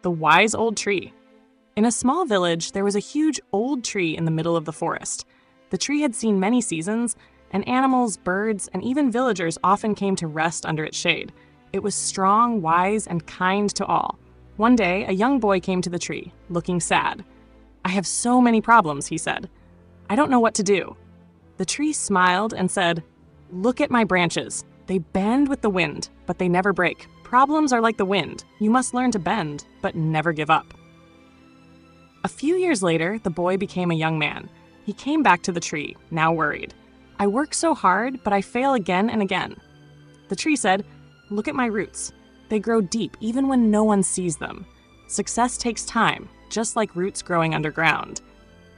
The Wise Old Tree. In a small village, there was a huge old tree in the middle of the forest. The tree had seen many seasons, and animals, birds, and even villagers often came to rest under its shade. It was strong, wise, and kind to all. One day, a young boy came to the tree, looking sad. "I have so many problems," he said. "I don't know what to do." The tree smiled and said, "Look at my branches. They bend with the wind, but they never break. Problems are like the wind. You must learn to bend, but never give up." A few years later, the boy became a young man. He came back to the tree, now worried. "I work so hard, but I fail again and again." The tree said, "Look at my roots. They grow deep even when no one sees them. Success takes time, just like roots growing underground.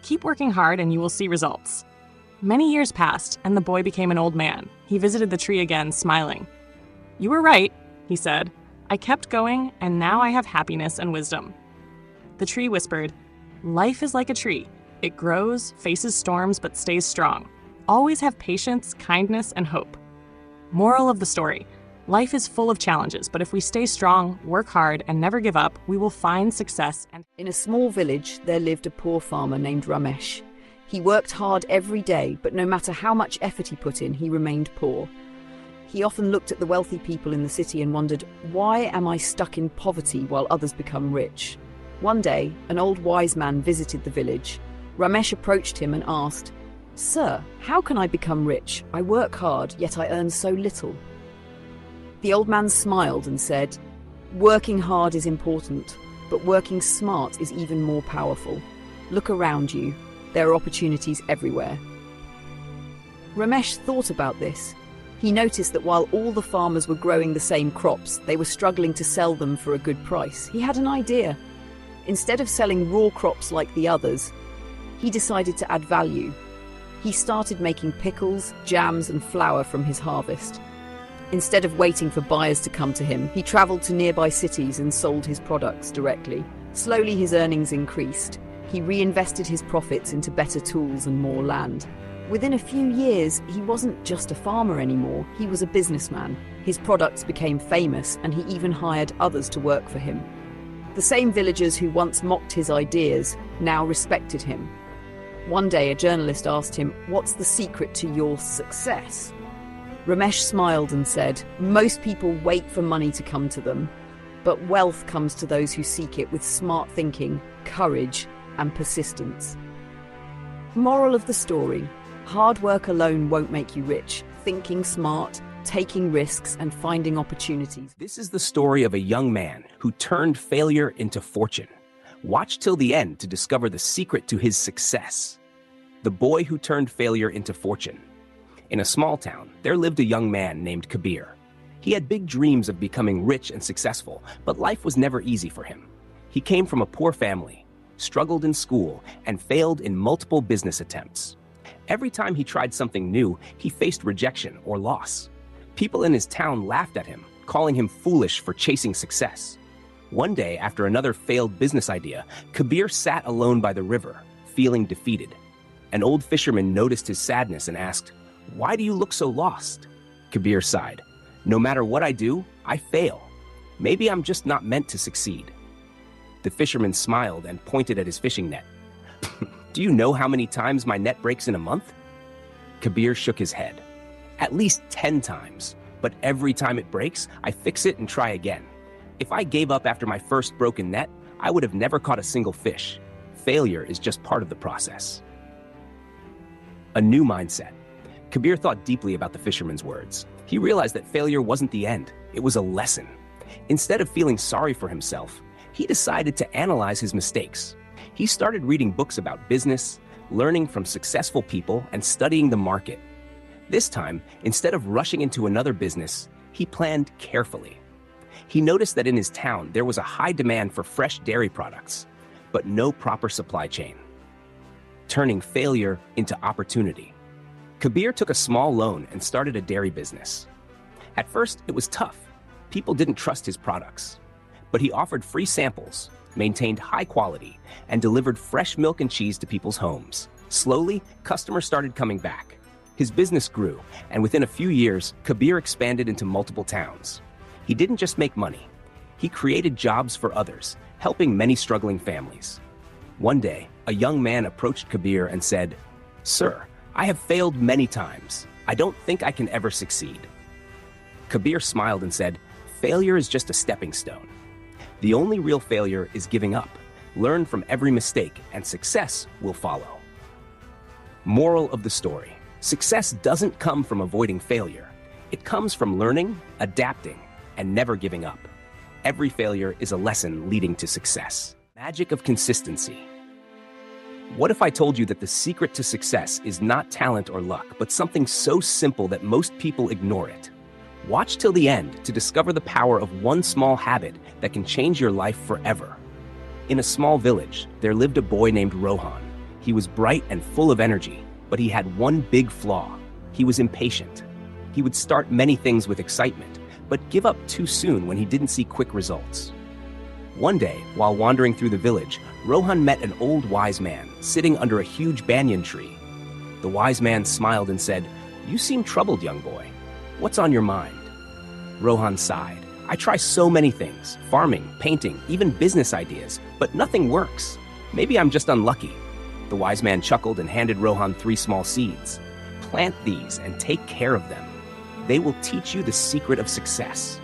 Keep working hard and you will see results." Many years passed, and the boy became an old man. He visited the tree again, smiling. "You were right," he said. "I kept going, and now I have happiness and wisdom." The tree whispered, "Life is like a tree. It grows, faces storms, but stays strong. Always have patience, kindness, and hope." Moral of the story: life is full of challenges, but if we stay strong, work hard, and never give up, we will find success. In a small village, there lived a poor farmer named Ramesh. He worked hard every day, but no matter how much effort he put in, he remained poor. He often looked at the wealthy people in the city and wondered, "Why am I stuck in poverty while others become rich?" One day, an old wise man visited the village. Ramesh approached him and asked, "Sir, how can I become rich? I work hard, yet I earn so little." The old man smiled and said, "Working hard is important, but working smart is even more powerful. Look around you. There are opportunities everywhere." Ramesh thought about this. He noticed that while all the farmers were growing the same crops, they were struggling to sell them for a good price. He had an idea. Instead of selling raw crops like the others, he decided to add value. He started making pickles, jams, and flour from his harvest. Instead of waiting for buyers to come to him, he traveled to nearby cities and sold his products directly. Slowly, his earnings increased. He reinvested his profits into better tools and more land. Within a few years, he wasn't just a farmer anymore, he was a businessman. His products became famous, and he even hired others to work for him. The same villagers who once mocked his ideas now respected him. One day, a journalist asked him, "What's the secret to your success?" Ramesh smiled and said, "Most people wait for money to come to them, but wealth comes to those who seek it with smart thinking, courage, and persistence." Moral of the story: hard work alone won't make you rich. Thinking smart, taking risks, and finding opportunities. This is the story of a young man who turned failure into fortune. Watch till the end to discover the secret to his success. The boy who turned failure into fortune. In a small town, there lived a young man named Kabir. He had big dreams of becoming rich and successful, but life was never easy for him. He came from a poor family, struggled in school, and failed in multiple business attempts. Every time he tried something new, he faced rejection or loss. People in his town laughed at him, calling him foolish for chasing success. One day, after another failed business idea, Kabir sat alone by the river, feeling defeated. An old fisherman noticed his sadness and asked, "Why do you look so lost?" Kabir sighed, "No matter what I do, I fail. Maybe I'm just not meant to succeed." The fisherman smiled and pointed at his fishing net. "Do you know how many times my net breaks in a month?" Kabir shook his head. "At least 10 times, but every time it breaks, I fix it and try again. If I gave up after my first broken net, I would have never caught a single fish. Failure is just part of the process." A new mindset. Kabir thought deeply about the fisherman's words. He realized that failure wasn't the end, it was a lesson. Instead of feeling sorry for himself, he decided to analyze his mistakes. He started reading books about business, learning from successful people, and studying the market. This time, instead of rushing into another business, he planned carefully. He noticed that in his town there was a high demand for fresh dairy products, but no proper supply chain. Turning failure into opportunity. Kabir took a small loan and started a dairy business. At first, it was tough. People didn't trust his products. But he offered free samples, maintained high quality, and delivered fresh milk and cheese to people's homes. Slowly, customers started coming back. His business grew, and within a few years, Kabir expanded into multiple towns. He didn't just make money. He created jobs for others, helping many struggling families. One day, a young man approached Kabir and said, "Sir, I have failed many times. I don't think I can ever succeed." Kabir smiled and said, "Failure is just a stepping stone. The only real failure is giving up. Learn from every mistake, and success will follow." Moral of the story: success doesn't come from avoiding failure. It comes from learning, adapting, and never giving up. Every failure is a lesson leading to success. Magic of consistency. What if I told you that the secret to success is not talent or luck, but something so simple that most people ignore it? Watch till the end to discover the power of one small habit that can change your life forever. In a small village, there lived a boy named Rohan. He was bright and full of energy, but he had one big flaw. He was impatient. He would start many things with excitement, but give up too soon when he didn't see quick results. One day, while wandering through the village, Rohan met an old wise man sitting under a huge banyan tree. The wise man smiled and said, "You seem troubled, young boy. What's on your mind?" Rohan sighed. "I try so many things, farming, painting, even business ideas, but nothing works. Maybe I'm just unlucky." The wise man chuckled and handed Rohan 3 small seeds. "Plant these and take care of them. They will teach you the secret of success."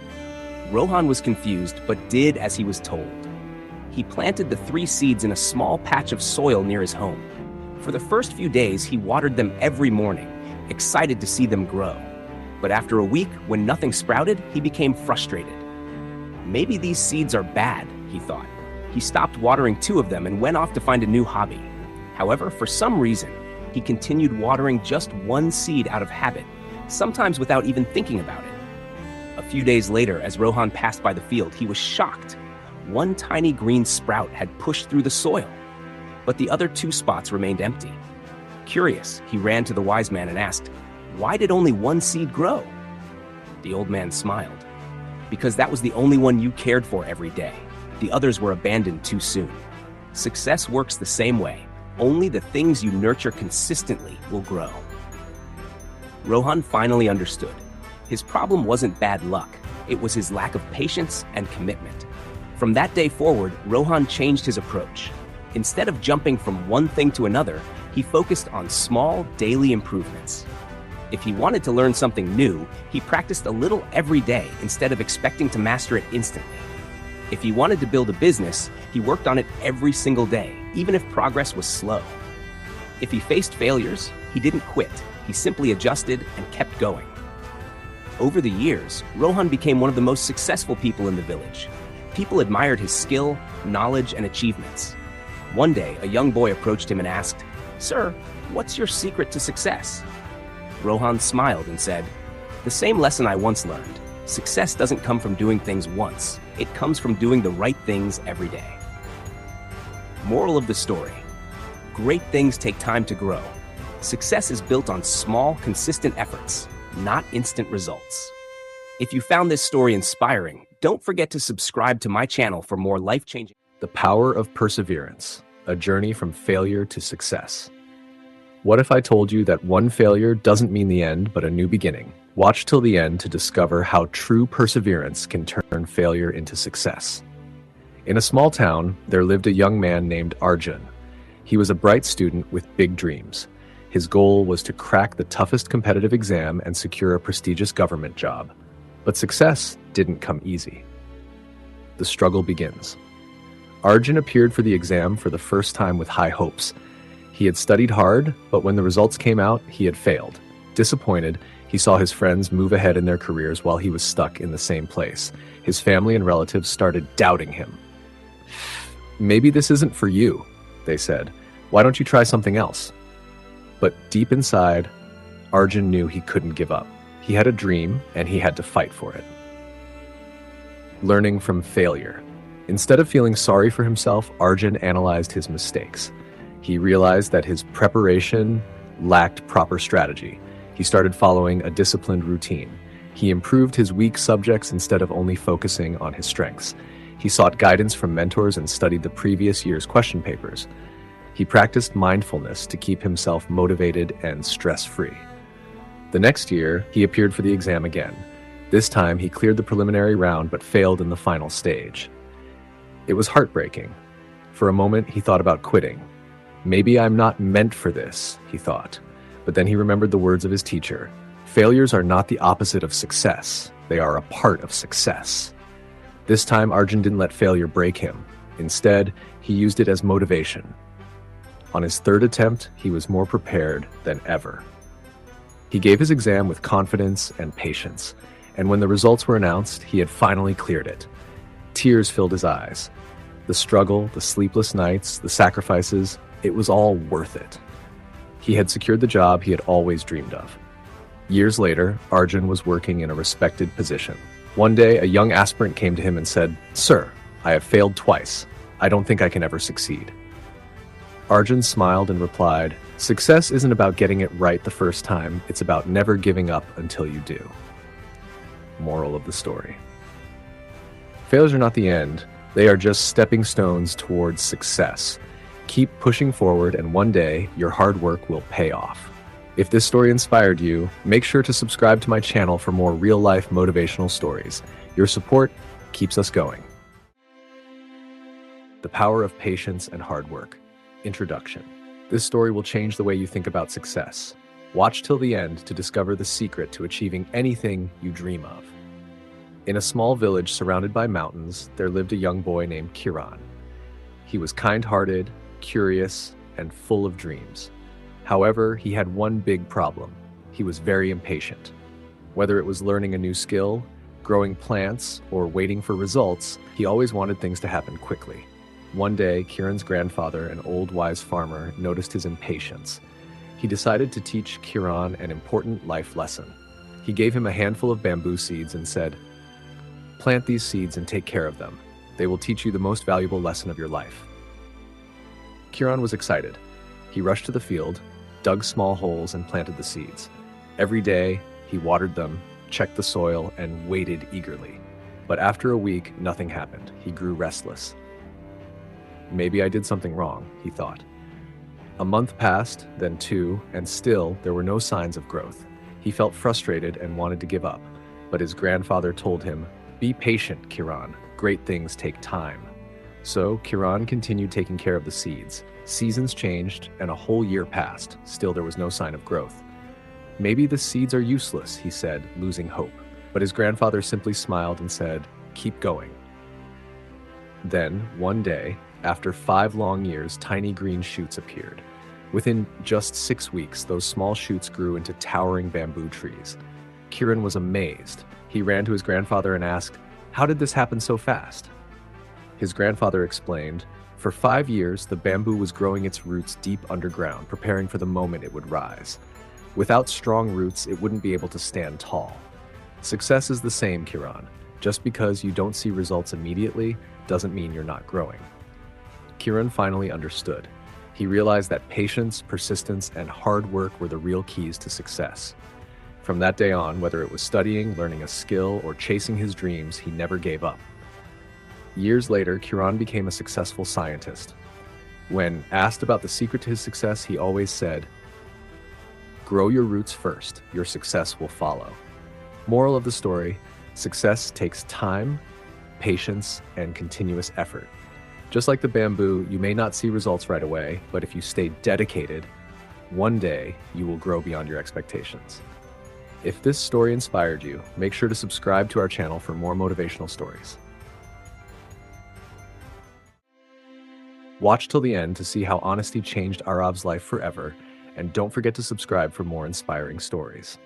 Rohan was confused, but did as he was told. He planted the 3 seeds in a small patch of soil near his home. For the first few days, he watered them every morning, excited to see them grow. But after a week, when nothing sprouted, he became frustrated. Maybe these seeds are bad, he thought. He stopped watering 2 of them and went off to find a new hobby. However, for some reason, he continued watering just 1 seed out of habit, sometimes without even thinking about it. A few days later, as Rohan passed by the field, he was shocked. 1 tiny green sprout had pushed through the soil, but the other 2 spots remained empty. Curious, he ran to the wise man and asked, "Why did only 1 seed grow?" The old man smiled. "Because that was the only one you cared for every day. The others were abandoned too soon." Success works the same way. Only the things you nurture consistently will grow. Rohan finally understood. His problem wasn't bad luck. It was his lack of patience and commitment. From that day forward, Rohan changed his approach. Instead of jumping from one thing to another, he focused on small, daily improvements. If he wanted to learn something new, he practiced a little every day instead of expecting to master it instantly. If he wanted to build a business, he worked on it every single day, even if progress was slow. If he faced failures, he didn't quit. He simply adjusted and kept going. Over the years, Rohan became one of the most successful people in the village. People admired his skill, knowledge, and achievements. One day, a young boy approached him and asked, "Sir, what's your secret to success?" Rohan smiled and said, "The same lesson I once learned. Success doesn't come from doing things once. It comes from doing the right things every day." Moral of the story: great things take time to grow. Success is built on small, consistent efforts, not instant results. If you found this story inspiring, don't forget to subscribe to my channel for more life-changing. The power of perseverance, a journey from failure to success. What if I told you that one failure doesn't mean the end, but a new beginning? Watch till the end to discover how true perseverance can turn failure into success. In a small town, there lived a young man named Arjun. He was a bright student with big dreams. His goal was to crack the toughest competitive exam and secure a prestigious government job. But success didn't come easy. The struggle begins. Arjun appeared for the exam for the first time with high hopes. He had studied hard, but when the results came out, he had failed. Disappointed, he saw his friends move ahead in their careers while he was stuck in the same place. His family and relatives started doubting him. "Maybe this isn't for you," they said. "Why don't you try something else?" But deep inside, Arjun knew he couldn't give up. He had a dream, and he had to fight for it. Learning from failure. Instead of feeling sorry for himself, Arjun analyzed his mistakes. He realized that his preparation lacked proper strategy. He started following a disciplined routine. He improved his weak subjects instead of only focusing on his strengths. He sought guidance from mentors and studied the previous year's question papers. He practiced mindfulness to keep himself motivated and stress-free. The next year, he appeared for the exam again. This time, he cleared the preliminary round but failed in the final stage. It was heartbreaking. For a moment, he thought about quitting. Maybe I'm not meant for this, he thought. But then he remembered the words of his teacher. Failures are not the opposite of success. They are a part of success. This time, Arjun didn't let failure break him. Instead, he used it as motivation. On his third attempt, he was more prepared than ever. He gave his exam with confidence and patience, and when the results were announced, he had finally cleared it. Tears filled his eyes. The struggle, the sleepless nights, the sacrifices, it was all worth it. He had secured the job he had always dreamed of. Years later, Arjun was working in a respected position. One day, a young aspirant came to him and said, "Sir, I have failed twice. I don't think I can ever succeed." Arjun smiled and replied, "Success isn't about getting it right the first time. It's about never giving up until you do." Moral of the story. Failures are not the end. They are just stepping stones towards success. Keep pushing forward, and one day, your hard work will pay off. If this story inspired you, make sure to subscribe to my channel for more real-life motivational stories. Your support keeps us going. The Power of Patience and Hard Work. Introduction. This story will change the way you think about success. Watch till the end to discover the secret to achieving anything you dream of. In a small village surrounded by mountains, there lived a young boy named Kiran. He was kind-hearted, curious, and full of dreams. However, he had one big problem. He was very impatient. Whether it was learning a new skill, growing plants, or waiting for results, he always wanted things to happen quickly. One day, Kiran's grandfather, an old wise farmer, noticed his impatience. He decided to teach Kiran an important life lesson. He gave him a handful of bamboo seeds and said, "Plant these seeds and take care of them. They will teach you the most valuable lesson of your life." Kiran was excited. He rushed to the field, dug small holes, and planted the seeds. Every day, he watered them, checked the soil, and waited eagerly. But after a week, nothing happened. He grew restless. Maybe I did something wrong, he thought. A month passed, then two, and still there were no signs of growth. He felt frustrated and wanted to give up, but his grandfather told him, "Be patient, Kiran. Great things take time." So Kiran continued taking care of the seeds. Seasons changed, and a whole year passed. Still there was no sign of growth. "Maybe the seeds are useless," he said, losing hope. But his grandfather simply smiled and said, "Keep going." Then, one day, after 5 long years, tiny green shoots appeared. Within just 6 weeks, those small shoots grew into towering bamboo trees. Kiran was amazed. He ran to his grandfather and asked, "How did this happen so fast?" His grandfather explained, "For 5 years, the bamboo was growing its roots deep underground, preparing for the moment it would rise. Without strong roots, it wouldn't be able to stand tall. Success is the same, Kiran. Just because you don't see results immediately doesn't mean you're not growing." Kiran finally understood. He realized that patience, persistence, and hard work were the real keys to success. From that day on, whether it was studying, learning a skill, or chasing his dreams, he never gave up. Years later, Kiran became a successful scientist. When asked about the secret to his success, he always said, "Grow your roots first, your success will follow." Moral of the story, success takes time, patience, and continuous effort. Just like the bamboo, you may not see results right away, but if you stay dedicated, one day you will grow beyond your expectations. If this story inspired you, make sure to subscribe to our channel for more motivational stories. Watch till the end to see how honesty changed Arav's life forever, and don't forget to subscribe for more inspiring stories.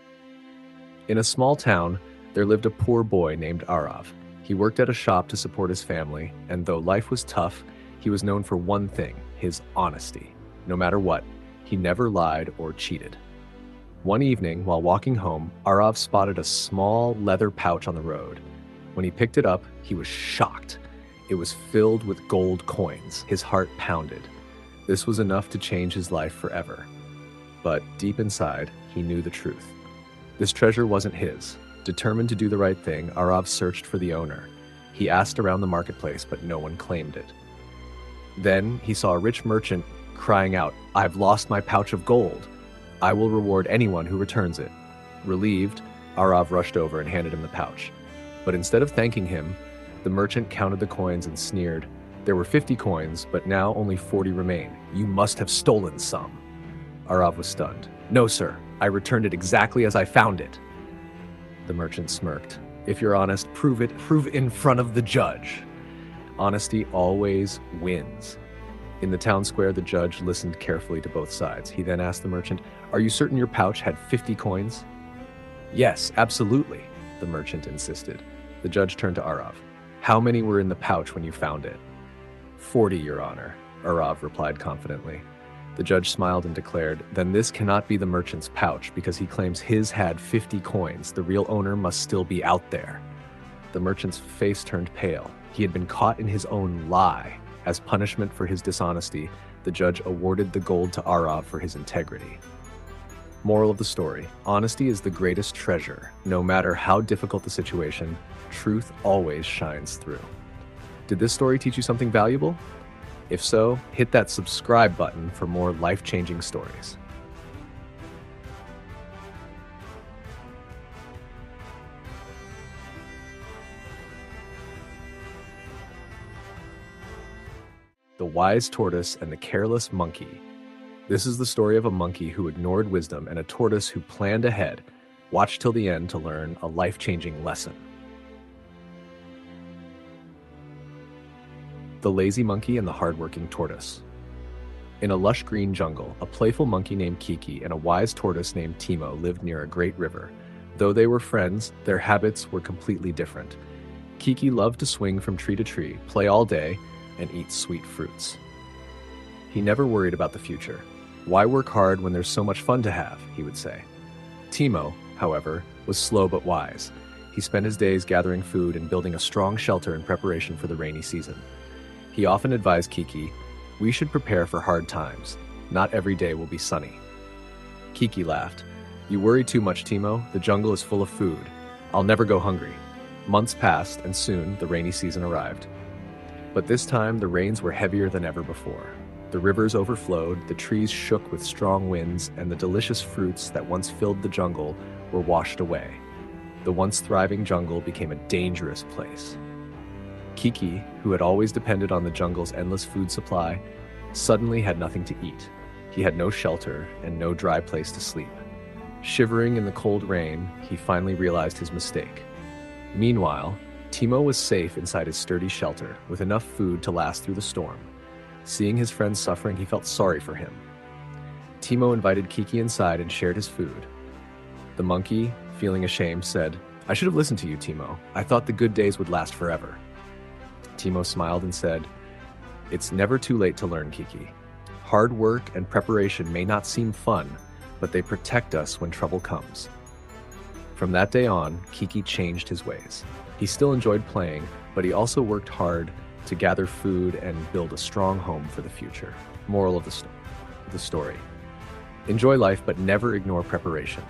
In a small town, there lived a poor boy named Arav. He worked at a shop to support his family, and though life was tough, he was known for one thing, his honesty. No matter what, he never lied or cheated. One evening, while walking home, Arav spotted a small leather pouch on the road. When he picked it up, he was shocked. It was filled with gold coins. His heart pounded. This was enough to change his life forever. But deep inside, he knew the truth. This treasure wasn't his. Determined to do the right thing, Arav searched for the owner. He asked around the marketplace, but no one claimed it. Then he saw a rich merchant crying out, "I've lost my pouch of gold. I will reward anyone who returns it." Relieved, Arav rushed over and handed him the pouch. But instead of thanking him, the merchant counted the coins and sneered. There were 50 coins, but now only 40 remain. You must have stolen some. Arav was stunned. No, sir. I returned it exactly as I found it. The merchant smirked. If you're honest, prove it. Prove it in front of the judge. Honesty always wins. In the town square, the judge listened carefully to both sides. He then asked the merchant, "Are you certain your pouch had 50 coins?" "Yes, absolutely," the merchant insisted. The judge turned to Arav. "How many were in the pouch when you found it?" 40, Your Honor, Arav replied confidently. The judge smiled and declared, "Then this cannot be the merchant's pouch because he claims his had 50 coins. The real owner must still be out there." The merchant's face turned pale. He had been caught in his own lie. As punishment for his dishonesty, the judge awarded the gold to Arav for his integrity. Moral of the story: honesty is the greatest treasure. No matter how difficult the situation, truth always shines through. Did this story teach you something valuable? If so, hit that subscribe button for more life-changing stories. The Wise Tortoise and the Careless Monkey. This is the story of a monkey who ignored wisdom and a tortoise who planned ahead. Watch till the end to learn a life-changing lesson. The Lazy Monkey and the Hardworking Tortoise. In a lush green jungle, a playful monkey named Kiki and a wise tortoise named Timo lived near a great river. Though they were friends, their habits were completely different. Kiki loved to swing from tree to tree, play all day, and eat sweet fruits. He never worried about the future. "Why work hard when there's so much fun to have?" he would say. Timo, however, was slow but wise. He spent his days gathering food and building a strong shelter in preparation for the rainy season. He often advised Kiki, "We should prepare for hard times. Not every day will be sunny." Kiki laughed. "You worry too much, Timo. The jungle is full of food. I'll never go hungry." Months passed, and soon the rainy season arrived. But this time, the rains were heavier than ever before. The rivers overflowed, the trees shook with strong winds, and the delicious fruits that once filled the jungle were washed away. The once thriving jungle became a dangerous place. Kiki, who had always depended on the jungle's endless food supply, suddenly had nothing to eat. He had no shelter and no dry place to sleep. Shivering in the cold rain, he finally realized his mistake. Meanwhile, Timo was safe inside his sturdy shelter, with enough food to last through the storm. Seeing his friends suffering, he felt sorry for him. Timo invited Kiki inside and shared his food. The monkey, feeling ashamed, said, "I should have listened to you, Timo. I thought the good days would last forever." Timo smiled and said, "It's never too late to learn, Kiki. Hard work and preparation may not seem fun, but they protect us when trouble comes." From that day on, Kiki changed his ways. He still enjoyed playing, but he also worked hard to gather food and build a strong home for the future. Moral of the story: enjoy life, but never ignore preparation.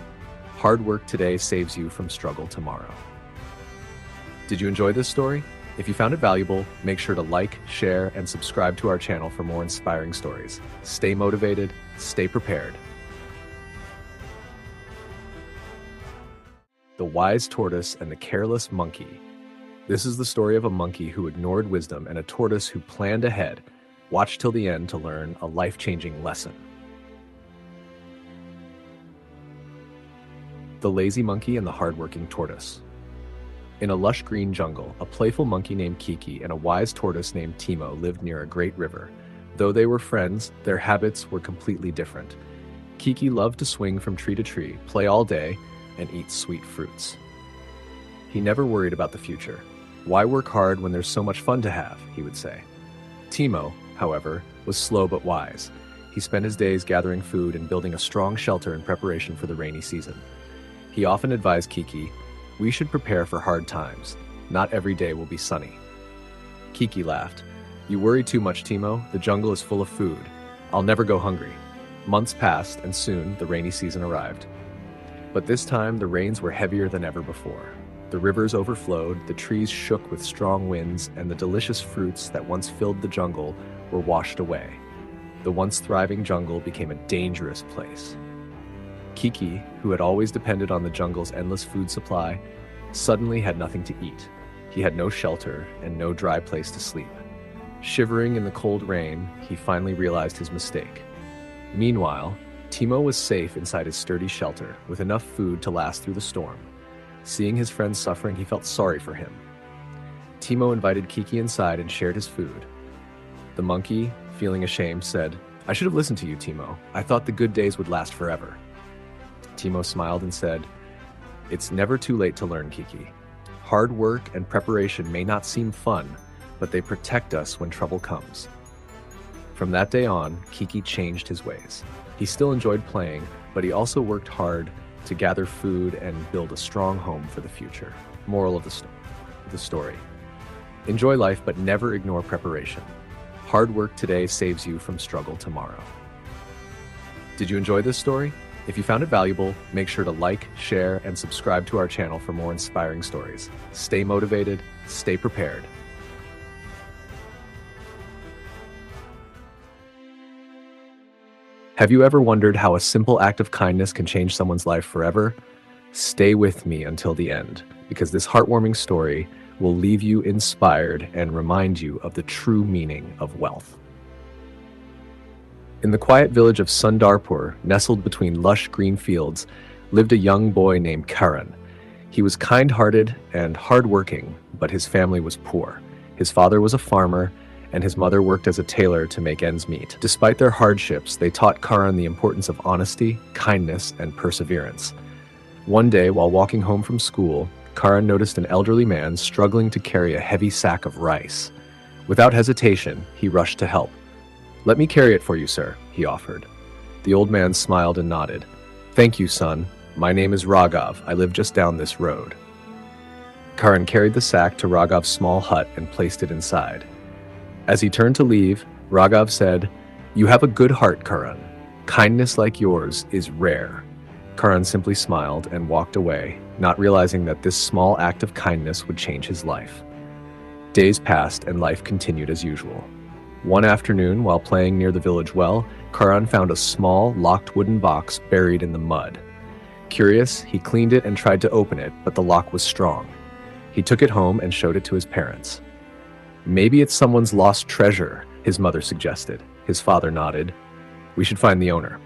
Hard work today saves you from struggle tomorrow. Did you enjoy this story? If you found it valuable, make sure to like, share, and subscribe to our channel for more inspiring stories. Stay motivated, stay prepared. The Wise Tortoise and the Careless Monkey. This is the story of a monkey who ignored wisdom and a tortoise who planned ahead. Watch till the end to learn a life-changing lesson. The Lazy Monkey and the Hardworking Tortoise. In a lush green jungle, a playful monkey named Kiki and a wise tortoise named Timo lived near a great river. Though they were friends, their habits were completely different. Kiki loved to swing from tree to tree, play all day, and eat sweet fruits. He never worried about the future. "Why work hard when there's so much fun to have?" he would say. Timo, however, was slow but wise. He spent his days gathering food and building a strong shelter in preparation for the rainy season. He often advised Kiki, "We should prepare for hard times. Not every day will be sunny." Kiki laughed. "You worry too much, Timo. The jungle is full of food. I'll never go hungry." Months passed, and soon the rainy season arrived. But this time, the rains were heavier than ever before. The rivers overflowed, the trees shook with strong winds, and the delicious fruits that once filled the jungle were washed away. The once thriving jungle became a dangerous place. Kiki, who had always depended on the jungle's endless food supply, suddenly had nothing to eat. He had no shelter and no dry place to sleep. Shivering in the cold rain, he finally realized his mistake. Meanwhile, Teemo was safe inside his sturdy shelter, with enough food to last through the storm. Seeing his friends suffering, he felt sorry for him. Teemo invited Kiki inside and shared his food. The monkey, feeling ashamed, said, "I should have listened to you, Teemo. I thought the good days would last forever." Teemo smiled and said, "It's never too late to learn, Kiki. Hard work and preparation may not seem fun, but they protect us when trouble comes." From that day on, Kiki changed his ways. He still enjoyed playing, but he also worked hard to gather food and build a strong home for the future. Moral of the story. Enjoy life, but never ignore preparation. Hard work today saves you from struggle tomorrow. Did you enjoy this story? If you found it valuable, make sure to like, share, and subscribe to our channel for more inspiring stories. Stay motivated, stay prepared. Have you ever wondered how a simple act of kindness can change someone's life forever? Stay with me until the end, because this heartwarming story will leave you inspired and remind you of the true meaning of wealth. In the quiet village of Sundarpur, nestled between lush green fields, lived a young boy named Karan. He was kind-hearted and hard-working, but his family was poor. His father was a farmer, and his mother worked as a tailor to make ends meet. Despite their hardships, they taught Karan the importance of honesty, kindness, and perseverance. One day, while walking home from school, Karan noticed an elderly man struggling to carry a heavy sack of rice. Without hesitation, he rushed to help. "Let me carry it for you, sir," he offered. The old man smiled and nodded. "Thank you, son. My name is Raghav. I live just down this road." Karan carried the sack to Raghav's small hut and placed it inside. As he turned to leave, Raghav said, "You have a good heart, Karan. Kindness like yours is rare." Karan simply smiled and walked away, not realizing that this small act of kindness would change his life. Days passed and life continued as usual. One afternoon, while playing near the village well, Karan found a small, locked wooden box buried in the mud. Curious, he cleaned it and tried to open it, but the lock was strong. He took it home and showed it to his parents. "Maybe it's someone's lost treasure," his mother suggested. His father nodded. "We should find the owner."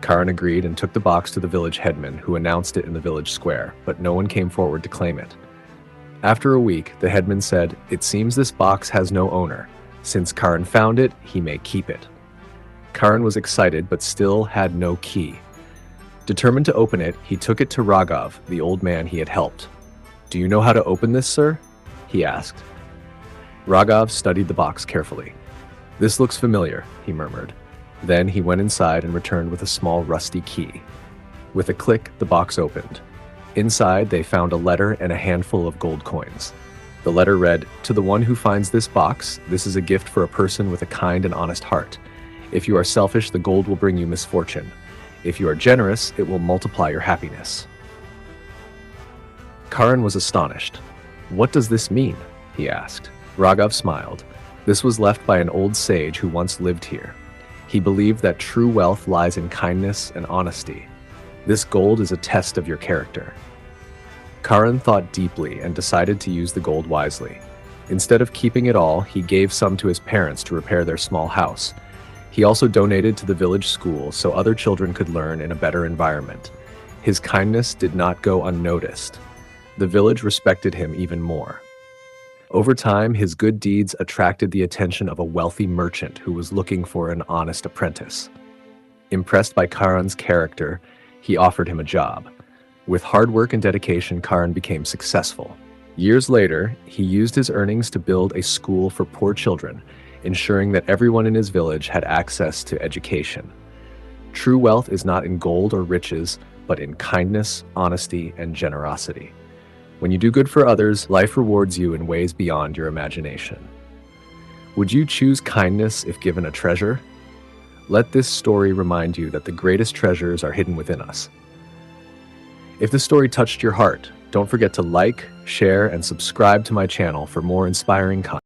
Karan agreed and took the box to the village headman, who announced it in the village square, but no one came forward to claim it. After a week, the headman said, "It seems this box has no owner. Since Karan found it, he may keep it." Karan was excited but still had no key. Determined to open it, he took it to Raghav, the old man he had helped. "Do you know how to open this, sir?" he asked. Raghav studied the box carefully. "This looks familiar," he murmured. Then he went inside and returned with a small rusty key. With a click, the box opened. Inside, they found a letter and a handful of gold coins. The letter read, "To the one who finds this box, this is a gift for a person with a kind and honest heart. If you are selfish, the gold will bring you misfortune. If you are generous, it will multiply your happiness." Karan was astonished. "What does this mean?" he asked. Raghav smiled. This was left by an old sage who once lived here. He believed that true wealth lies in kindness and honesty. This gold is a test of your character. Karan thought deeply and decided to use the gold wisely. Instead of keeping it all, he gave some to his parents to repair their small house. He also donated to the village school so other children could learn in a better environment. His kindness did not go unnoticed. The village respected him even more. Over time, his good deeds attracted the attention of a wealthy merchant who was looking for an honest apprentice. Impressed by Karan's character, he offered him a job. With hard work and dedication, Karan became successful. Years later, he used his earnings to build a school for poor children, ensuring that everyone in his village had access to education. True wealth is not in gold or riches, but in kindness, honesty, and generosity. When you do good for others, life rewards you in ways beyond your imagination. Would you choose kindness if given a treasure? Let this story remind you that the greatest treasures are hidden within us. If this story touched your heart, don't forget to like, share, and subscribe to my channel for more inspiring content.